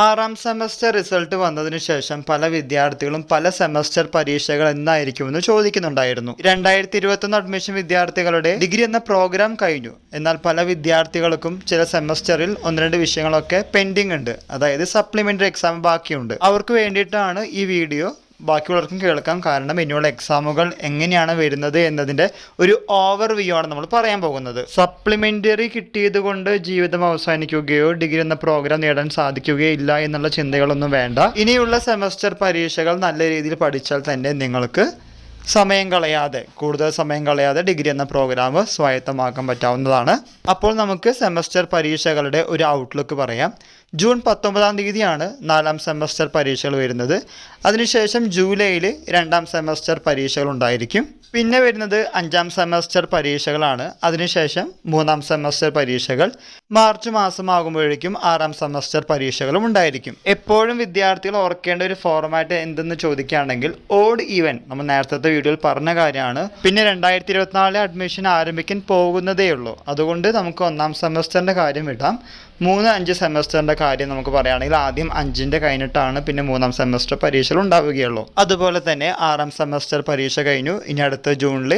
ആറാം semester result വന്നതിന് ശേഷം പല വിദ്യാർത്ഥികളും പല സെമസ്റ്റർ പരീക്ഷകൾ എന്നായിരിക്കുമെന്ന് ചോദിക്കുന്നുണ്ടായിരുന്നു. 2021 അഡ്മിഷൻ വിദ്യാർത്ഥികളുടെ ഡിഗ്രി എന്ന പ്രോഗ്രാം കഴിഞ്ഞു. എന്നാൽ പല വിദ്യാർത്ഥികൾക്കും ചില സെമസ്റ്ററിൽ 1-2 വിഷയങ്ങളൊക്കെ പെൻഡിങ് ഉണ്ട്, അതായത് സപ്ലിമെന്ററി എക്സാം ബാക്കിയുണ്ട്. അവർക്ക് വേണ്ടിയിട്ടാണ് ഈ വീഡിയോ. ബാക്കിയുള്ളവർക്കും കേൾക്കാം, കാരണം ഇനിയുള്ള എക്സാമുകൾ എങ്ങനെയാണ് വരുന്നത് എന്നതിൻ്റെ ഒരു ഓവർവ്യൂ ആണ് നമ്മൾ പറയാൻ പോകുന്നത്. സപ്ലിമെൻ്ററി കിട്ടിയത് കൊണ്ട് ജീവിതം അവസാനിക്കുകയോ ഡിഗ്രി എന്ന പ്രോഗ്രാം നേടാൻ സാധിക്കുകയോ ഇല്ല എന്നുള്ള ചിന്തകളൊന്നും വേണ്ട. ഇനിയുള്ള സെമസ്റ്റർ പരീക്ഷകൾ നല്ല രീതിയിൽ പഠിച്ചാൽ തന്നെ നിങ്ങൾക്ക് കൂടുതൽ സമയം കളയാതെ ഡിഗ്രി എന്ന പ്രോഗ്രാം സ്വായത്തമാക്കാൻ പറ്റാവുന്നതാണ്. അപ്പോൾ നമുക്ക് സെമസ്റ്റർ പരീക്ഷകളുടെ ഒരു ഔട്ട്ലുക്ക് പറയാം. ജൂൺ 19-ാം തീയതിയാണ് 4ാം സെമസ്റ്റർ പരീക്ഷകൾ വരുന്നത്. അതിനുശേഷം ജൂലൈയിൽ 2ാം സെമസ്റ്റർ പരീക്ഷകൾ ഉണ്ടായിരിക്കും. പിന്നെ വരുന്നത് 5ാം സെമസ്റ്റർ പരീക്ഷകളാണ്. അതിനുശേഷം 3ാം സെമസ്റ്റർ പരീക്ഷകൾ. മാർച്ച് മാസമാകുമ്പോഴേക്കും 6ാം സെമസ്റ്റർ പരീക്ഷകളും ഉണ്ടായിരിക്കും. എപ്പോഴും വിദ്യാർത്ഥികൾ ഓർക്കേണ്ട ഒരു ഫോർമാറ്റ് എന്തെന്ന് ചോദിക്കുകയാണെങ്കിൽ ഓഡ് ഈവൻ, നമ്മൾ നേരത്തെ വീഡിയോയിൽ പറഞ്ഞ കാര്യമാണ്. പിന്നെ 2024 അഡ്മിഷൻ ആരംഭിക്കാൻ പോകുന്നതേ ഉള്ളൂ. അതുകൊണ്ട് നമുക്ക് 1ാം സെമസ്റ്ററിൻ്റെ കാര്യം വിടാം. 3-5 സെമസ്റ്ററിൻ്റെ കാര്യം നമുക്ക് പറയുകയാണെങ്കിൽ ആദ്യം 5ൻ്റെ കഴിഞ്ഞിട്ടാണ് പിന്നെ 3ാം സെമസ്റ്റർ പരീക്ഷകൾ ഉണ്ടാവുകയുള്ളൂ. അതുപോലെ തന്നെ 6ാം സെമസ്റ്റർ പരീക്ഷ കഴിഞ്ഞു. ഇനി അടുത്ത ജൂണിൽ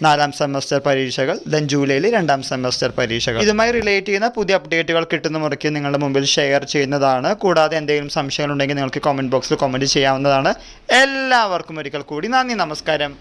4ാം സെമസ്റ്റർ പരീക്ഷകൾ, ദെൻ ജൂലൈയിൽ 2ാം സെമസ്റ്റർ പരീക്ഷകൾ. ഇതുമായി റിലേറ്റ് ചെയ്യുന്ന പുതിയ അപ്ഡേറ്റുകൾ കിട്ടുന്ന മുറയ്ക്ക് നിങ്ങളുടെ മുമ്പിൽ ഷെയർ ചെയ്യുന്നതാണ്. കൂടാതെ എന്തെങ്കിലും സംശയങ്ങളുണ്ടെങ്കിൽ നിങ്ങൾക്ക് കമൻറ്റ് ബോക്സിൽ കമൻറ്റ് ചെയ്യാവുന്നതാണ്. എല്ലാവർക്കും ഒരിക്കൽ കൂടി നന്ദി, നമസ്കാരം.